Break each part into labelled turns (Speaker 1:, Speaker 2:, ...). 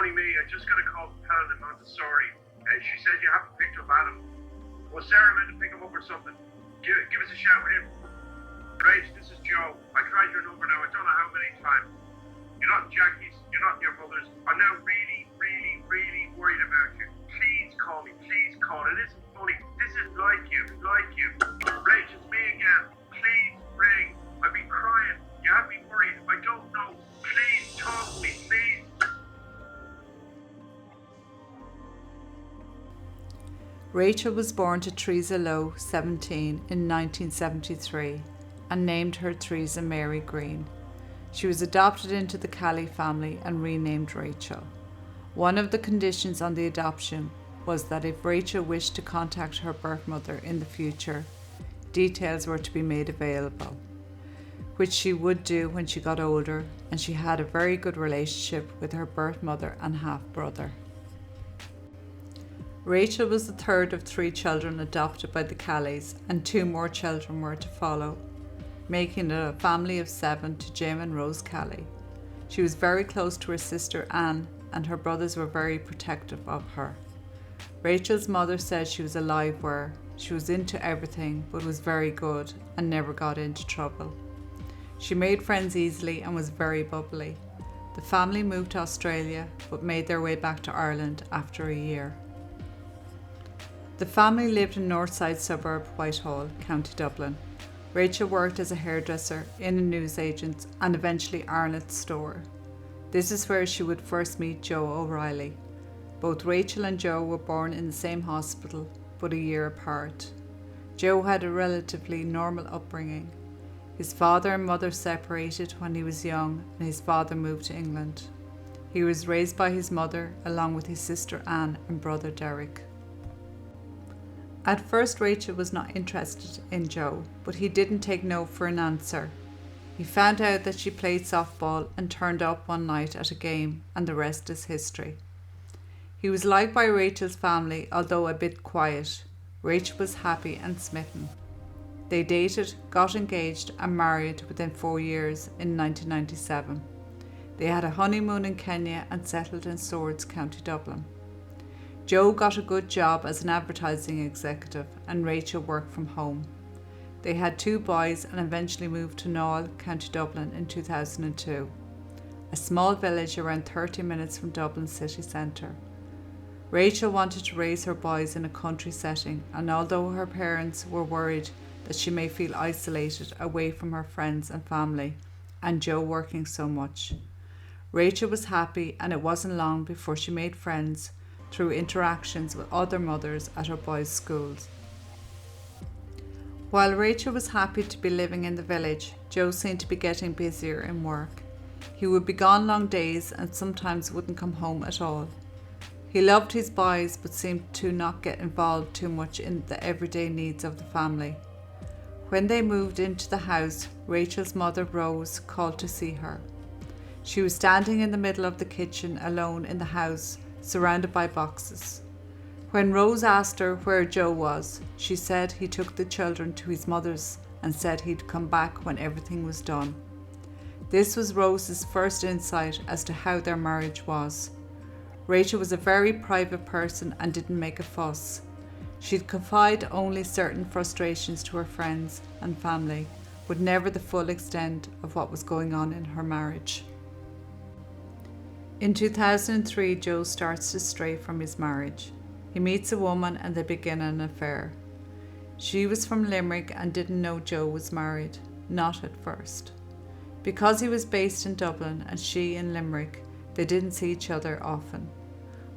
Speaker 1: only me. I just got a call from Helen in Montessori. She said you haven't picked up Adam. Well, Sarah meant to pick him up or something. Give us a shout with him. Rach, this is Joe. I tried your number now. I don't know how many times. You're not Jackie's. You're not your mother's. I'm now really, really, really worried about you. Please call me. Please call. It isn't funny. This is like you. Like you. Rach, it's me again. Please ring. I've been crying. You have me worried. I don't know. Please talk to me. Please.
Speaker 2: Rachel was born to Teresa Lowe, 17, in 1973 and named her Teresa Mary Green. She was adopted into the Kelly family and renamed Rachel. One of the conditions on the adoption was that if Rachel wished to contact her birth mother in the future, details were to be made available, which she would do when she got older, and she had a very good relationship with her birth mother and half-brother. Rachel was the third of 3 children adopted by the Kellys, and 2 more children were to follow, making it a family of 7 to Jim and Rose Kelly. She was very close to her sister Anne, and her brothers were very protective of her. Rachel's mother said she was a live wire. She was into everything, but was very good and never got into trouble. She made friends easily and was very bubbly. The family moved to Australia, but made their way back to Ireland after a year. The family lived in Northside suburb Whitehall, County Dublin. Rachel worked as a hairdresser, in a newsagent's, and eventually Arnott's store. This is where she would first meet Joe O'Reilly. Both Rachel and Joe were born in the same hospital, but a year apart. Joe had a relatively normal upbringing. His father and mother separated when he was young, and his father moved to England. He was raised by his mother, along with his sister Anne and brother Derek. At first, Rachel was not interested in Joe, but he didn't take no for an answer. He found out that she played softball and turned up one night at a game, and the rest is history. He was liked by Rachel's family, although a bit quiet. Rachel was happy and smitten. They dated, got engaged and married within 4 years in 1997. They had a honeymoon in Kenya and settled in Swords, County Dublin. Joe got a good job as an advertising executive and Rachel worked from home. They had 2 boys and eventually moved to Naul, County Dublin in 2002, a small village around 30 minutes from Dublin city centre. Rachel wanted to raise her boys in a country setting, and although her parents were worried that she may feel isolated away from her friends and family, and Joe working so much, Rachel was happy, and it wasn't long before she made friends through interactions with other mothers at her boys' schools. While Rachel was happy to be living in the village, Joe seemed to be getting busier in work. He would be gone long days and sometimes wouldn't come home at all. He loved his boys but seemed to not get involved too much in the everyday needs of the family. When they moved into the house, Rachel's mother, Rose, called to see her. She was standing in the middle of the kitchen alone in the house, surrounded by boxes. When Rose asked her where Joe was, she said he took the children to his mother's and said he'd come back when everything was done. This was Rose's first insight as to how their marriage was. Rachel was a very private person and didn't make a fuss. She'd confide only certain frustrations to her friends and family, but never the full extent of what was going on in her marriage. In 2003, Joe starts to stray from his marriage. He meets a woman and they begin an affair. She was from Limerick and didn't know Joe was married, not at first. Because he was based in Dublin and she in Limerick, they didn't see each other often.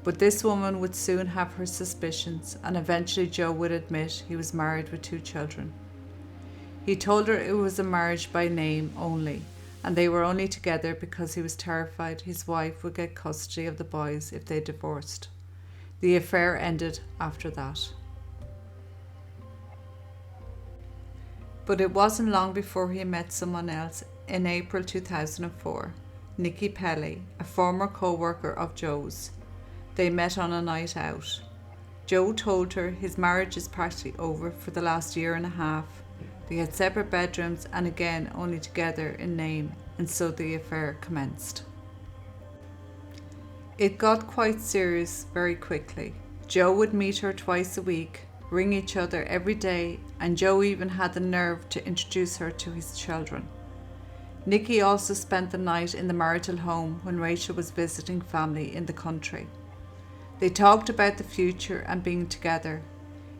Speaker 2: But this woman would soon have her suspicions, and eventually Joe would admit he was married with 2 children. He told her it was a marriage by name only, and they were only together because he was terrified his wife would get custody of the boys if they divorced. The affair ended after that. But it wasn't long before he met someone else in April 2004, Nikki Pelly, a former co-worker of Joe's. They met on a night out. Joe told her his marriage is practically over for the last year and a half. They had separate bedrooms and again only together in name, and so the affair commenced. It got quite serious very quickly. Joe would meet her twice a week, ring each other every day, and Joe even had the nerve to introduce her to his children. Nikki also spent the night in the marital home when Rachel was visiting family in the country. They talked about the future and being together.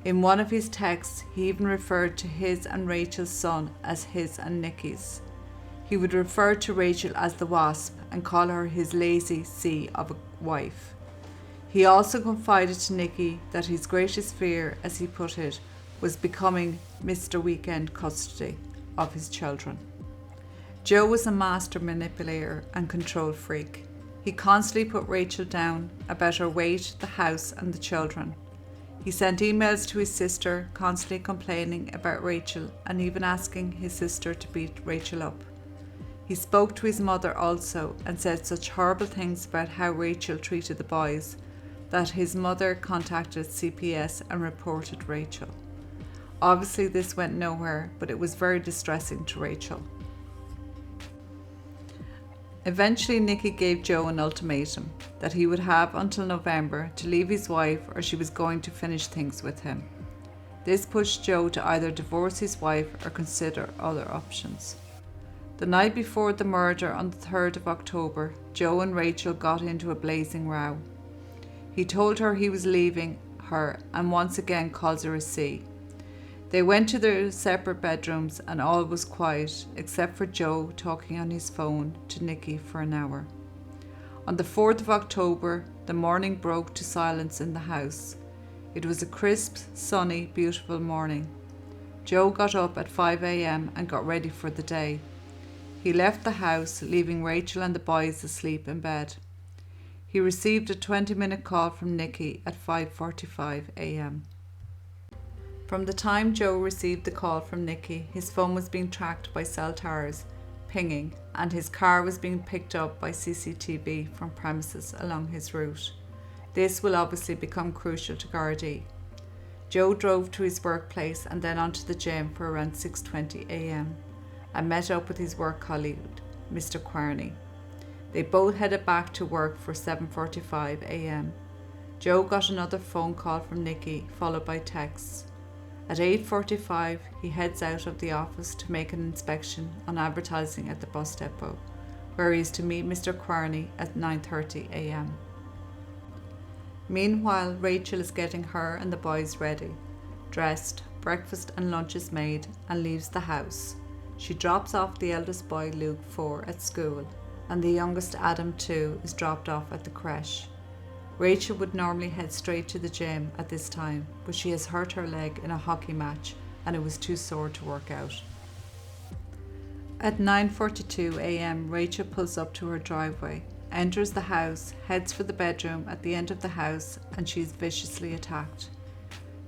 Speaker 2: In one of his texts, he even referred to his and Rachel's son as his and Nikki's. He would refer to Rachel as the Wasp and call her his lazy sea of a wife. He also confided to Nikki that his greatest fear, as he put it, was becoming Mr. Weekend custody of his children. Joe was a master manipulator and control freak. He constantly put Rachel down about her weight, the house and the children. He sent emails to his sister, constantly complaining about Rachel and even asking his sister to beat Rachel up. He spoke to his mother also and said such horrible things about how Rachel treated the boys that his mother contacted CPS and reported Rachel. Obviously this went nowhere, but it was very distressing to Rachel. Eventually Nikki gave Joe an ultimatum that he would have until November to leave his wife or she was going to finish things with him. This pushed Joe to either divorce his wife or consider other options. The night before the murder on the 3rd of October, Joe and Rachel got into a blazing row. He told her he was leaving her and once again calls her a C. They went to their separate bedrooms and all was quiet except for Joe talking on his phone to Nikki for an hour. On the 4th of October, the morning broke to silence in the house. It was a crisp, sunny, beautiful morning. Joe got up at 5 a.m. and got ready for the day. He left the house, leaving Rachel and the boys asleep in bed. He received a 20-minute call from Nikki at 5:45 a.m. From the time Joe received the call from Nikki, his phone was being tracked by cell towers, pinging, and his car was being picked up by CCTV from premises along his route. This will obviously become crucial to Gardaí. Joe drove to his workplace and then onto the gym for around 6:20 a.m. and met up with his work colleague, Mr. Quarney. They both headed back to work for 7:45 a.m. Joe got another phone call from Nikki, followed by texts. At 8:45, he heads out of the office to make an inspection on advertising at the bus depot, where he is to meet Mr. Quarney at 9:30 a.m. Meanwhile, Rachel is getting her and the boys ready. Dressed, breakfast and lunch is made, and leaves the house. She drops off the eldest boy, Luke, 4, at school, and the youngest, Adam, 2, is dropped off at the creche. Rachel would normally head straight to the gym at this time, but she has hurt her leg in a hockey match and it was too sore to work out. At 9:42 a.m, Rachel pulls up to her driveway, enters the house, heads for the bedroom at the end of the house, and she is viciously attacked.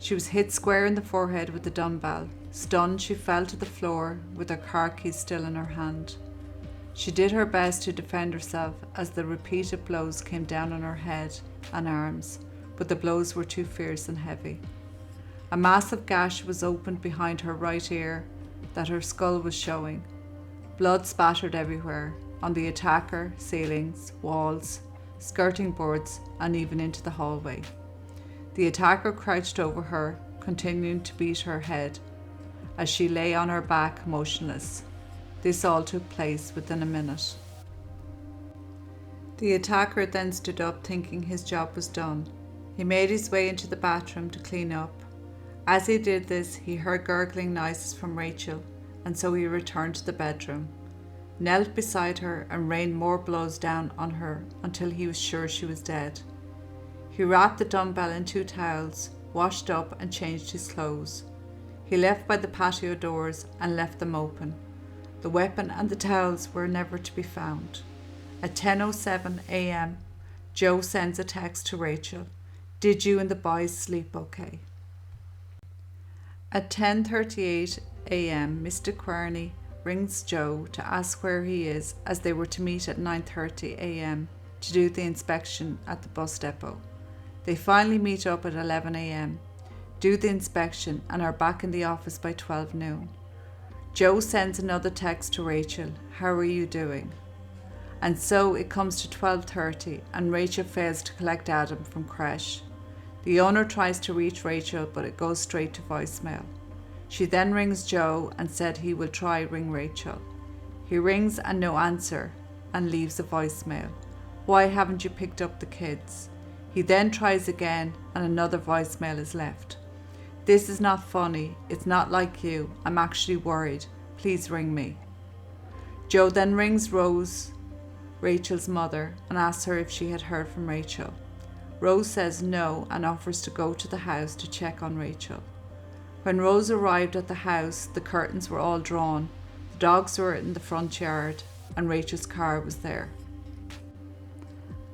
Speaker 2: She was hit square in the forehead with a dumbbell. Stunned, she fell to the floor with her car keys still in her hand. She did her best to defend herself as the repeated blows came down on her head and arms, but the blows were too fierce and heavy. A massive gash was opened behind her right ear that her skull was showing. Blood spattered everywhere, on the attacker, ceilings, walls, skirting boards, and even into the hallway. The attacker crouched over her, continuing to beat her head as she lay on her back motionless. This all took place within a minute. The attacker then stood up, thinking his job was done. He made his way into the bathroom to clean up. As he did this, he heard gurgling noises from Rachel, and so he returned to the bedroom, knelt beside her and rained more blows down on her until he was sure she was dead. He wrapped the dumbbell in 2 towels, washed up and changed his clothes. He left by the patio doors and left them open. The weapon and the towels were never to be found. At 10:07 a.m, Joe sends a text to Rachel. Did you and the boys sleep okay? At 10:38 a.m, Mr. Quarney rings Joe to ask where he is, as they were to meet at 9:30 a.m. to do the inspection at the bus depot. They finally meet up at 11 a.m, do the inspection, and are back in the office by 12 noon. Joe sends another text to Rachel. How are you doing? And so it comes to 12:30 and Rachel fails to collect Adam from creche. The owner tries to reach Rachel, but it goes straight to voicemail. She then rings Joe and said he will try ring Rachel. He rings and no answer and leaves a voicemail. Why haven't you picked up the kids? He then tries again and another voicemail is left. This is not funny. It's not like you. I'm actually worried. Please ring me. Joe then rings Rose, Rachel's mother, and asks her if she had heard from Rachel. Rose says no and offers to go to the house to check on Rachel. When Rose arrived at the house, the curtains were all drawn, the dogs were in the front yard, and Rachel's car was there.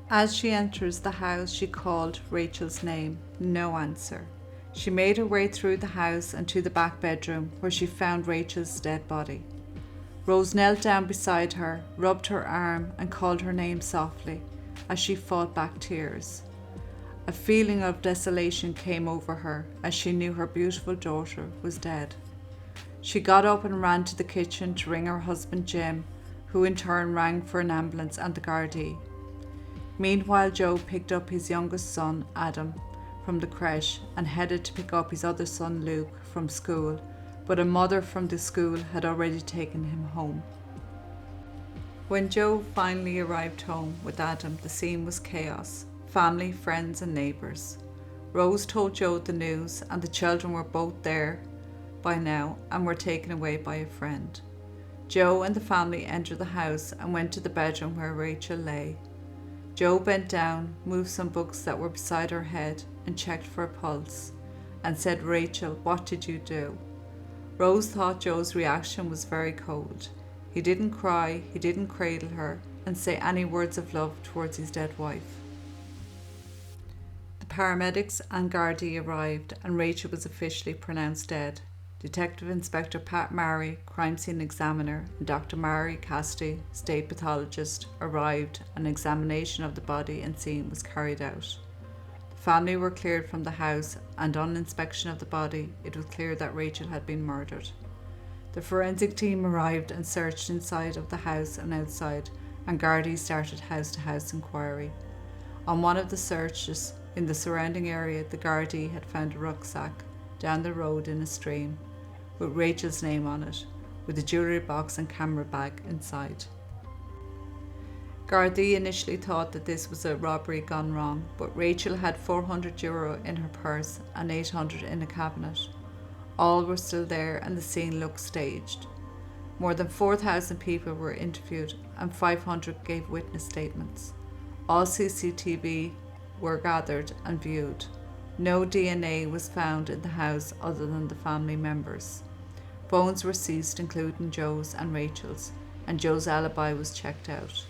Speaker 2: As she enters the house, she called Rachel's name. No answer. She made her way through the house and to the back bedroom, where she found Rachel's dead body. Rose knelt down beside her, rubbed her arm, and called her name softly as she fought back tears. A feeling of desolation came over her as she knew her beautiful daughter was dead. She got up and ran to the kitchen to ring her husband Jim, who in turn rang for an ambulance and the Gardaí. Meanwhile, Joe picked up his youngest son, Adam, from the creche and headed to pick up his other son, Luke, from school, but a mother from the school had already taken him home. When Joe finally arrived home with Adam, the scene was chaos. Family, friends and neighbours. Rose told Joe the news and the children were both there by now and were taken away by a friend. Joe and the family entered the house and went to the bedroom where Rachel lay. Joe bent down, moved some books that were beside her head and checked for a pulse and said, "Rachel, what did you do?" Rose thought Joe's reaction was very cold. He didn't cry, he didn't cradle her and say any words of love towards his dead wife. The paramedics and Gardaí arrived and Rachel was officially pronounced dead. Detective Inspector Pat Murray, crime scene examiner, and Dr. Mary Casti, state pathologist, arrived and an examination of the body and scene was carried out. The family were cleared from the house and on inspection of the body, it was clear that Rachel had been murdered. The forensic team arrived and searched inside of the house and outside, and Gardaí started house-to-house inquiry. On one of the searches in the surrounding area, the Gardaí had found a rucksack down the road in a stream with Rachel's name on it, with a jewellery box and camera bag inside. Gardaí initially thought that this was a robbery gone wrong, but Rachel had €400 in her purse and 800 in a cabinet. All were still there and the scene looked staged. More than 4,000 people were interviewed and 500 gave witness statements. All CCTV were gathered and viewed. No DNA was found in the house other than the family members. Phones were seized, including Joe's and Rachel's, and Joe's alibi was checked out.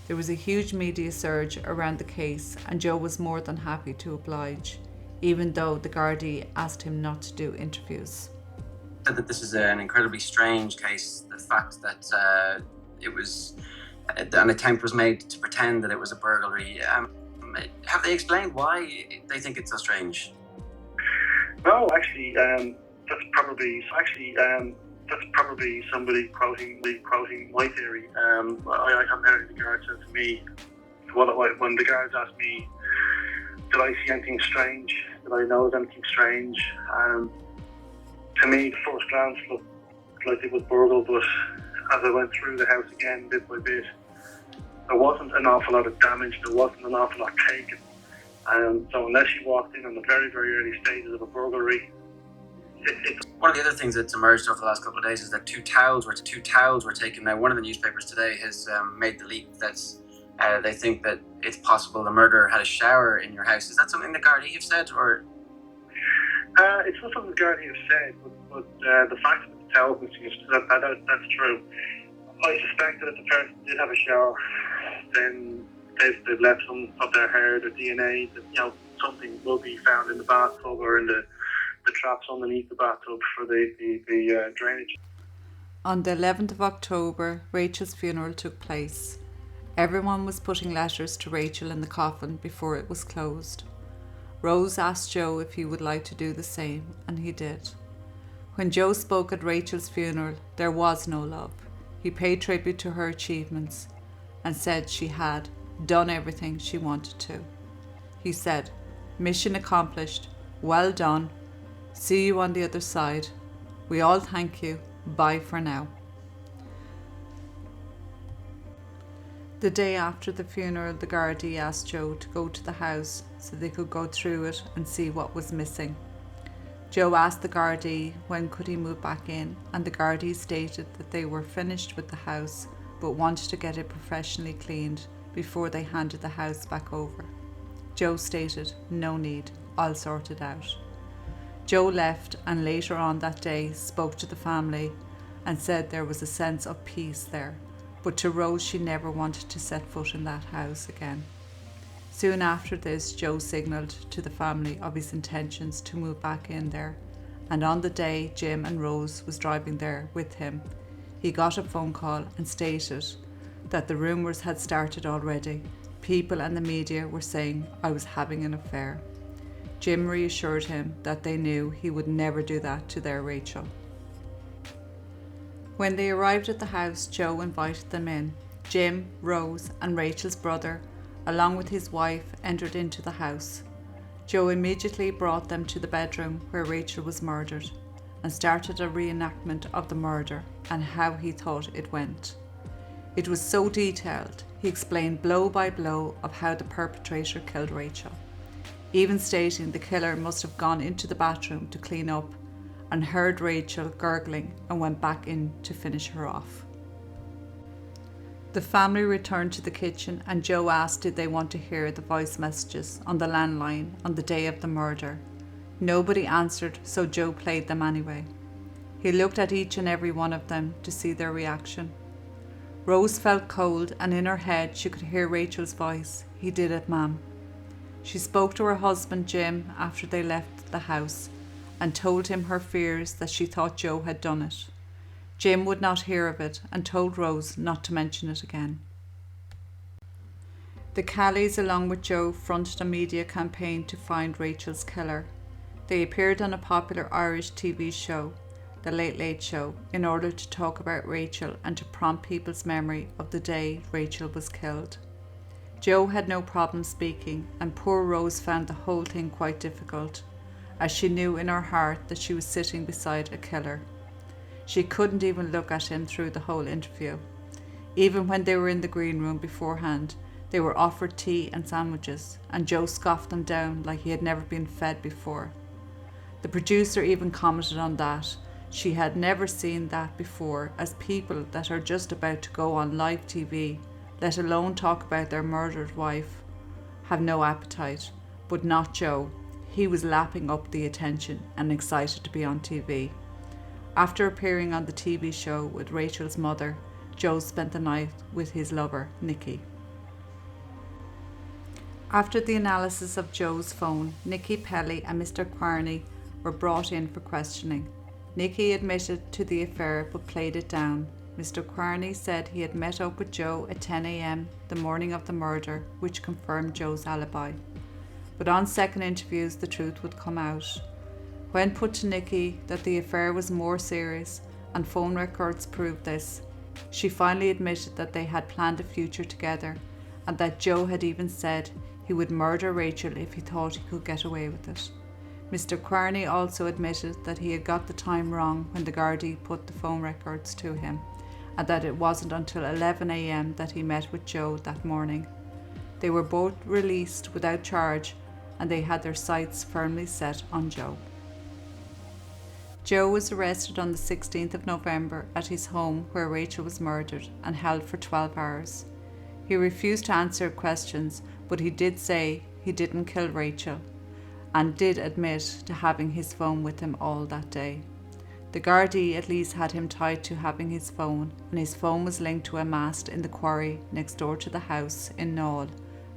Speaker 2: There was a huge media surge around the case, and Joe was more than happy to oblige, even though the Gardaí asked him not to do interviews.
Speaker 3: Said that this is an incredibly strange case. The fact that an attempt was made to pretend that it was a burglary. Have they explained why they think it's so strange?
Speaker 1: No, actually, that's probably somebody quoting my theory. I haven't heard any guards said to me. When the guards asked me, did I see anything strange? Did I notice anything strange? To me, the first glance looked like it was burgled, but as I went through the house again, bit by bit, there wasn't an awful lot of damage, there wasn't an awful lot taken. So unless you walked in on the very, very early stages of a burglary,
Speaker 3: One of the other things that's emerged over the last couple of days is that two towels were taken. Now, one of the newspapers today has made the leak that they think that it's possible the murderer had a shower in your house. Is that something the Gardaí have said, or?
Speaker 1: It's not something the Gardaí have said, but the fact that the towels missing is that's true. I suspect that if the person did have a shower, then they've left some of their hair, their DNA, that, something will be found in the bathtub or in the traps underneath the bathtub for the drainage.
Speaker 2: On the 11th of October, Rachel's funeral took place. Everyone was putting letters to Rachel in the coffin before it was closed. Rose asked Joe if he would like to do the same, and he did. When Joe spoke at Rachel's funeral, there was no love. He paid tribute to her achievements, and said she had done everything she wanted to. He said, "Mission accomplished. Well done. See you on the other side. We all thank you. Bye for now." The day after the funeral, the Gardaí asked Joe to go to the house so they could go through it and see what was missing. Joe asked the Gardaí when could he move back in, and the Gardaí stated that they were finished with the house but wanted to get it professionally cleaned before they handed the house back over. Joe stated, "No need, I'll sort it out." Joe left and later on that day spoke to the family and said there was a sense of peace there, but to Rose she never wanted to set foot in that house again. Soon after this, Joe signalled to the family of his intentions to move back in there, and on the day Jim and Rose was driving there with him, he got a phone call and stated that the rumours had started already. People and the media were saying I was having an affair. Jim reassured him that they knew he would never do that to their Rachel. When they arrived at the house, Joe invited them in. Jim, Rose and Rachel's brother, along with his wife, entered into the house. Joe immediately brought them to the bedroom where Rachel was murdered and started a reenactment of the murder and how he thought it went. It was so detailed, he explained blow by blow of how the perpetrator killed Rachel, even stating the killer must have gone into the bathroom to clean up and heard Rachel gurgling and went back in to finish her off. The family returned to the kitchen and Joe asked did they want to hear the voice messages on the landline on the day of the murder. Nobody answered, so Joe played them anyway. He looked at each and every one of them to see their reaction. Rose felt cold and in her head she could hear Rachel's voice. "He did it, ma'am." She spoke to her husband Jim after they left the house and told him her fears that she thought Joe had done it. Jim would not hear of it and told Rose not to mention it again. The Callies, along with Joe, fronted a media campaign to find Rachel's killer. They appeared on a popular Irish TV show, The Late Late Show, in order to talk about Rachel and to prompt people's memory of the day Rachel was killed. Joe had no problem speaking, and poor Rose found the whole thing quite difficult, as she knew in her heart that she was sitting beside a killer. She couldn't even look at him through the whole interview. Even when they were in the green room beforehand, they were offered tea and sandwiches, and Joe scoffed them down like he had never been fed before. The producer even commented on that. She had never seen that before, as people that are just about to go on live TV, let alone talk about their murdered wife, have no appetite. But not Joe. He was lapping up the attention and excited to be on TV. After appearing on the TV show with Rachel's mother, Joe spent the night with his lover, Nikki. After the analysis of Joe's phone, Nikki Pelly and Mr. Quarney were brought in for questioning. Nikki admitted to the affair but played it down. Mr. Quarney said he had met up with Joe at 10 a.m. the morning of the murder, which confirmed Joe's alibi. But on second interviews, the truth would come out. When put to Nikki that the affair was more serious, and phone records proved this, she finally admitted that they had planned a future together, and that Joe had even said he would murder Rachel if he thought he could get away with it. Mr. Quarney also admitted that he had got the time wrong when the Gardaí put the phone records to him, and that it wasn't until 11 a.m. that he met with Joe that morning. They were both released without charge, and they had their sights firmly set on Joe. Joe was arrested on the 16th of November at his home where Rachel was murdered and held for 12 hours. He refused to answer questions, but he did say he didn't kill Rachel and did admit to having his phone with him all that day. The Gardaí at least had him tied to having his phone, and his phone was linked to a mast in the quarry next door to the house in Knoll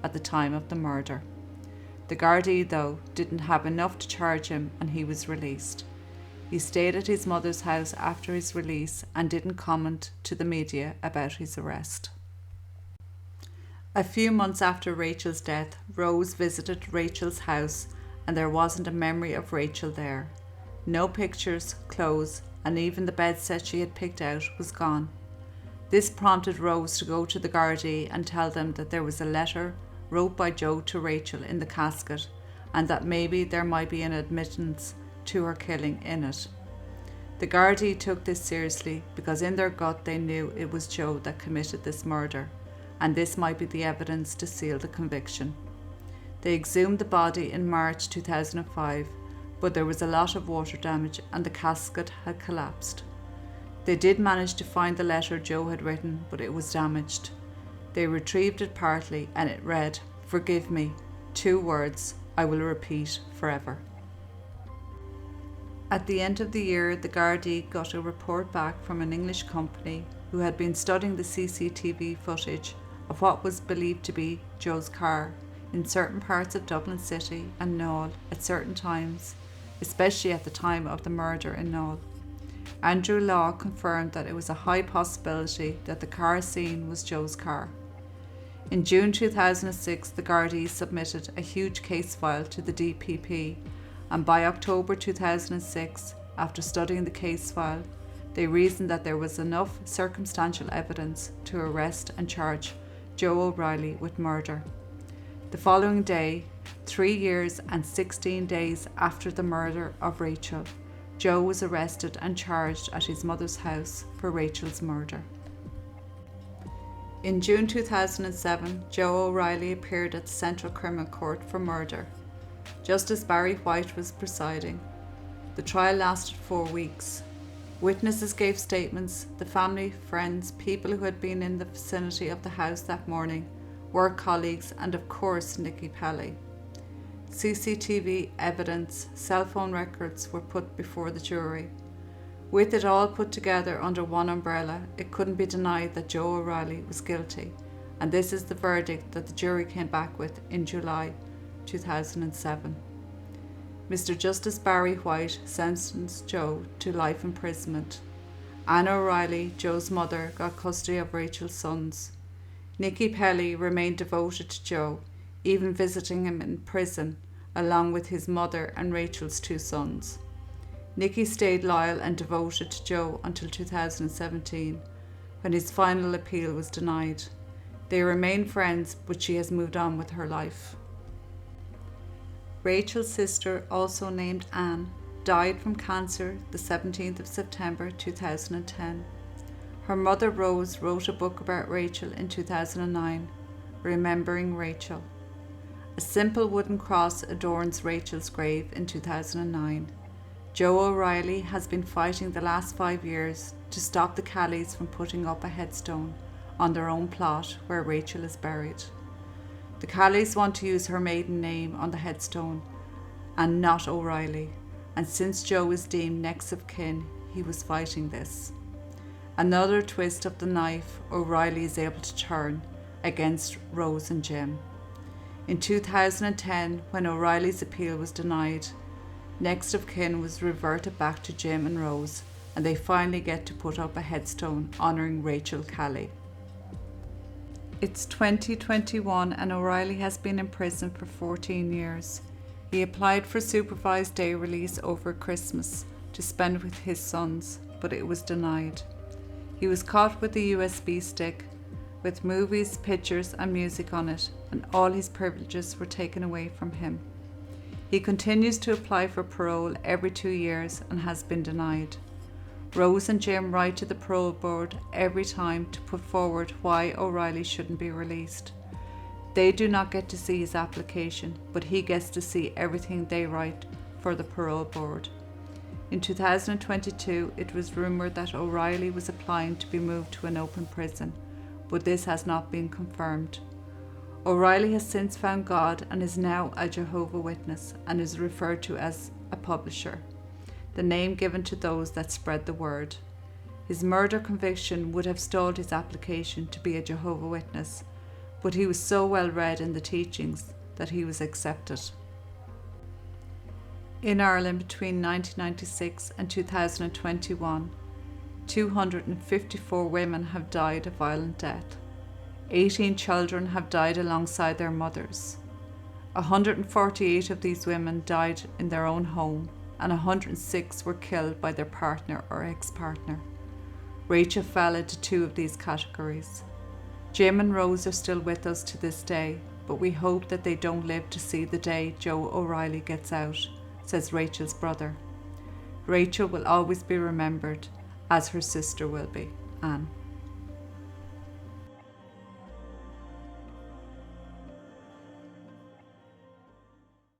Speaker 2: at the time of the murder. The Gardaí, though, didn't have enough to charge him and he was released. He stayed at his mother's house after his release and didn't comment to the media about his arrest. A few months after Rachel's death, Rose visited Rachel's house and there wasn't a memory of Rachel there. No pictures, clothes, and even the bed set she had picked out was gone. This prompted Rose to go to the Gardaí and tell them that there was a letter wrote by Joe to Rachel in the casket and that maybe there might be an admittance to her killing in it. The Gardaí took this seriously because in their gut they knew it was Joe that committed this murder, and this might be the evidence to seal the conviction. They exhumed the body in March 2005, but there was a lot of water damage and the casket had collapsed. They did manage to find the letter Joe had written, but it was damaged. They retrieved it partly and it read, "Forgive me, 2 words I will repeat forever." At the end of the year, the Gardaí got a report back from an English company who had been studying the CCTV footage of what was believed to be Joe's car in certain parts of Dublin City and Knoll at certain times, especially at the time of the murder in Knoll. Andrew Law confirmed that it was a high possibility that the car seen was Joe's car. In June 2006, the Gardaí submitted a huge case file to the DPP, and by October 2006, after studying the case file, they reasoned that there was enough circumstantial evidence to arrest and charge Joe O'Reilly with murder. The following day, 3 years and 16 days after the murder of Rachel, Joe was arrested and charged at his mother's house for Rachel's murder. In June 2007, Joe O'Reilly appeared at the Central Criminal Court for murder. Justice Barry White was presiding. The trial lasted 4 weeks. Witnesses gave statements. The family, friends, people who had been in the vicinity of the house that morning, work colleagues, and of course Nikki Pelly. CCTV evidence, cell phone records were put before the jury. With it all put together under one umbrella, it couldn't be denied that Joe O'Reilly was guilty, and this is the verdict that the jury came back with in July 2007. Mr. Justice Barry White sentenced Joe to life imprisonment. Anne O'Reilly, Joe's mother, got custody of Rachel's sons. Nikki Pelly remained devoted to Joe, even visiting him in prison, along with his mother and Rachel's 2 sons. Nikki stayed loyal and devoted to Joe until 2017, when his final appeal was denied. They remain friends, but she has moved on with her life. Rachel's sister, also named Anne, died from cancer the 17th of September 2010. Her mother Rose wrote a book about Rachel in 2009, Remembering Rachel. A simple wooden cross adorns Rachel's grave in 2009. Joe O'Reilly has been fighting the last 5 years to stop the Callies from putting up a headstone on their own plot where Rachel is buried. The Callies want to use her maiden name on the headstone and not O'Reilly, and since Joe is deemed next of kin, he was fighting this. Another twist of the knife O'Reilly is able to turn against Rose and Jim. In 2010, when O'Reilly's appeal was denied, next of kin was reverted back to Jim and Rose, and they finally get to put up a headstone honouring Rachel Calley. It's 2021 and O'Reilly has been in prison for 14 years. He applied for supervised day release over Christmas to spend with his sons, but it was denied. He was caught with a USB stick with movies, pictures and music on it, and all his privileges were taken away from him. He continues to apply for parole every 2 years and has been denied. Rose and Jim write to the parole board every time to put forward why O'Reilly shouldn't be released. They do not get to see his application, but he gets to see everything they write for the parole board. In 2022, it was rumoured that O'Reilly was applying to be moved to an open prison, but this has not been confirmed. O'Reilly has since found God and is now a Jehovah's Witness and is referred to as a publisher, the name given to those that spread the word. His murder conviction would have stalled his application to be a Jehovah's Witness, but he was so well read in the teachings that he was accepted. In Ireland between 1996 and 2021, 254 women have died a violent death. 18 children have died alongside their mothers. 148 of these women died in their own home, and 106 were killed by their partner or ex-partner. Rachel fell into 2 of these categories. Jim and Rose are still with us to this day, but we hope that they don't live to see the day Joe O'Reilly gets out, says Rachel's brother. Rachel will always be remembered, as her sister will be, Anne.